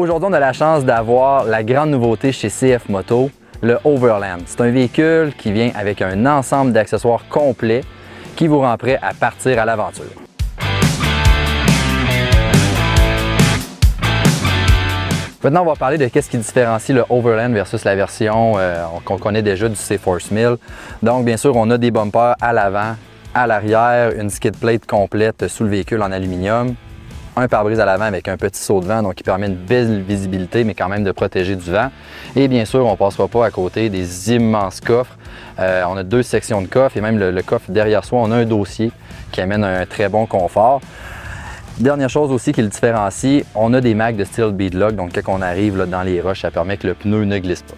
Aujourd'hui, on a la chance d'avoir la grande nouveauté chez CF Moto, le Overland. C'est un véhicule qui vient avec un ensemble d'accessoires complets qui vous rend prêt à partir à l'aventure. Maintenant, on va parler de ce qui différencie le Overland versus la version qu'on connaît déjà du C-Force 1000. Donc, bien sûr, on a des bumpers à l'avant, à l'arrière, une skid plate complète sous le véhicule en aluminium, un pare-brise à l'avant avec un petit saut de vent, donc qui permet une belle visibilité, mais quand même de protéger du vent. Et bien sûr, on ne passera pas à côté des immenses coffres. On a 2 sections de coffres et même le coffre derrière soi, on a un dossier qui amène un très bon confort. Dernière chose aussi qui le différencie, on a des mags de style beadlock, donc quand on arrive là, dans les roches, ça permet que le pneu ne glisse pas.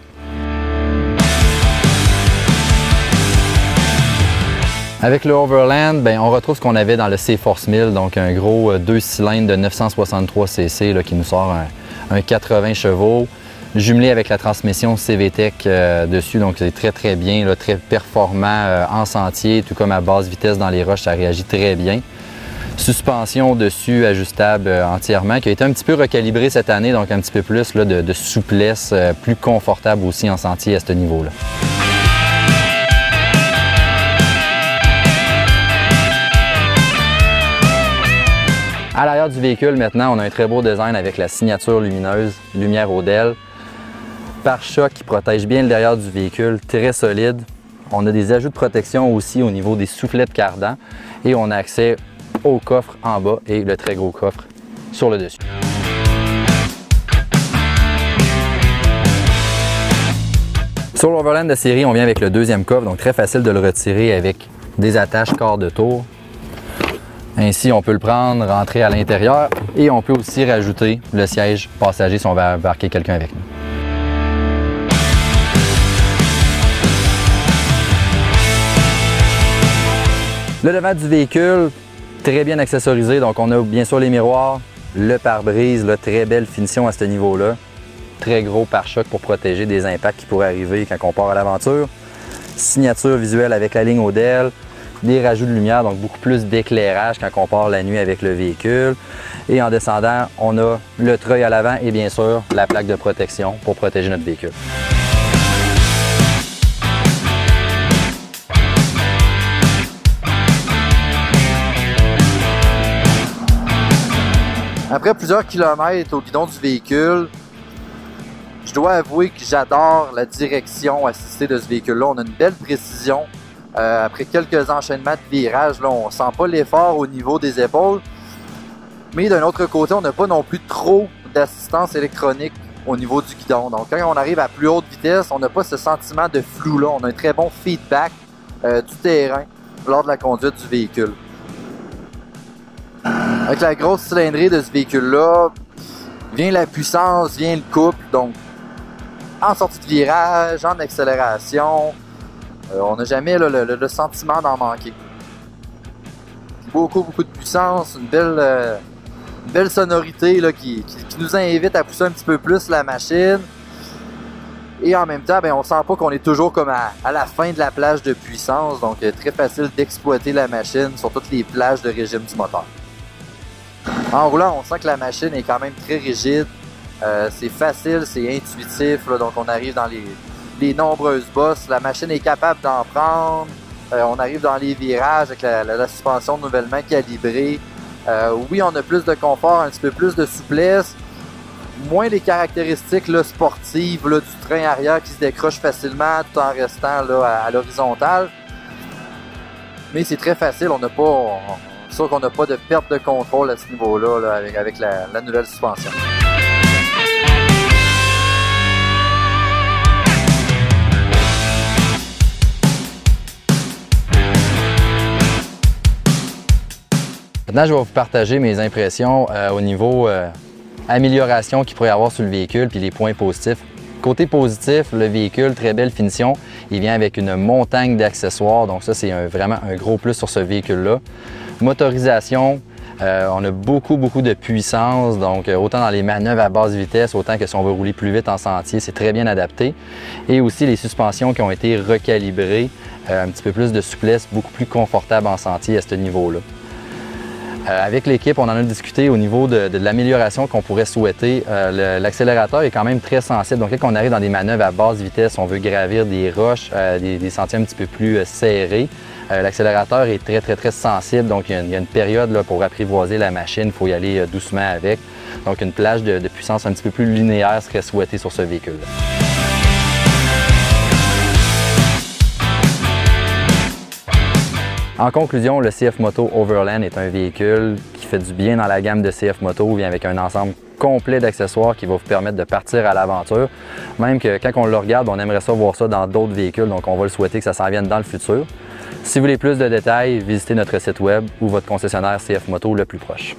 Avec le Overland, on retrouve ce qu'on avait dans le C-Force 1000, donc un gros 2 cylindres de 963 cc là, qui nous sort un 80 chevaux, jumelé avec la transmission CVTEC dessus, donc c'est très bien, là, très performant en sentier, tout comme à basse vitesse dans les roches, ça réagit très bien. Suspension dessus ajustable entièrement, qui a été un petit peu recalibrée cette année, donc un petit peu plus là, de souplesse, plus confortable aussi en sentier à ce niveau-là. À l'arrière du véhicule, maintenant, on a un très beau design avec la signature lumineuse, lumière Odell. Pare-choc qui protège bien le derrière du véhicule, très solide. On a des ajouts de protection aussi au niveau des soufflets de cardan et on a accès au coffre en bas et le très gros coffre sur le dessus. Sur l'Overland de série, on vient avec le deuxième coffre, donc très facile de le retirer avec des attaches quart de tour. Ainsi, on peut le prendre, rentrer à l'intérieur et on peut aussi rajouter le siège passager si on va embarquer quelqu'un avec nous. Le devant du véhicule, très bien accessorisé, donc on a bien sûr les miroirs, le pare-brise, très belle finition à ce niveau-là. Très gros pare-choc pour protéger des impacts qui pourraient arriver quand on part à l'aventure. Signature visuelle avec la ligne Odell. Des rajouts de lumière, donc beaucoup plus d'éclairage quand on part la nuit avec le véhicule. Et en descendant, on a le treuil à l'avant et bien sûr la plaque de protection pour protéger notre véhicule. Après plusieurs kilomètres au guidon du véhicule, je dois avouer que j'adore la direction assistée de ce véhicule-là. On a une belle précision. Après quelques enchaînements de virages, là, on ne sent pas l'effort au niveau des épaules. Mais d'un autre côté, on n'a pas non plus trop d'assistance électronique au niveau du guidon. Donc quand on arrive à plus haute vitesse, on n'a pas ce sentiment de flou-là. On a un très bon feedback du terrain lors de la conduite du véhicule. Avec la grosse cylindrée de ce véhicule-là, vient la puissance, vient le couple. Donc en sortie de virage, en accélération, on n'a jamais là, le sentiment d'en manquer. Beaucoup de puissance, une belle sonorité là, qui nous invite à pousser un petit peu plus la machine. Et en même temps, on ne sent pas qu'on est toujours comme à la fin de la plage de puissance. Donc très facile d'exploiter la machine sur toutes les plages de régime du moteur. En roulant, on sent que la machine est quand même très rigide. C'est facile, c'est intuitif. Là, donc on arrive dans les nombreuses bosses, la machine est capable d'en prendre. On arrive dans les virages avec la suspension nouvellement calibrée. Oui, on a plus de confort, un petit peu plus de souplesse, moins les caractéristiques là, sportives là, du train arrière qui se décroche facilement tout en restant là, à l'horizontale. Mais c'est très facile, c'est sûr qu'on n'a pas de perte de contrôle à ce niveau-là là, avec la nouvelle suspension. Maintenant, je vais vous partager mes impressions au niveau amélioration qu'il pourrait y avoir sur le véhicule puis les points positifs. Côté positif, le véhicule, très belle finition. Il vient avec une montagne d'accessoires, donc ça, c'est vraiment un gros plus sur ce véhicule-là. Motorisation, on a beaucoup de puissance, donc autant dans les manœuvres à basse vitesse, autant que si on veut rouler plus vite en sentier, c'est très bien adapté. Et aussi les suspensions qui ont été recalibrées, un petit peu plus de souplesse, beaucoup plus confortable en sentier à ce niveau-là. Avec l'équipe, on en a discuté au niveau de l'amélioration qu'on pourrait souhaiter. L'accélérateur est quand même très sensible. Donc, quand on arrive dans des manœuvres à basse vitesse, on veut gravir des roches, des sentiers un petit peu plus serrés. L'accélérateur est très sensible. Donc, il y a une période là, pour apprivoiser la machine. Il faut y aller doucement avec. Donc, une plage de puissance un petit peu plus linéaire serait souhaitée sur ce véhicule. En conclusion, le CF Moto Overland est un véhicule qui fait du bien dans la gamme de CF Moto. Il vient avec un ensemble complet d'accessoires qui va vous permettre de partir à l'aventure. Même que quand on le regarde, on aimerait ça voir ça dans d'autres véhicules, donc on va le souhaiter que ça s'en vienne dans le futur. Si vous voulez plus de détails, visitez notre site web ou votre concessionnaire CF Moto le plus proche.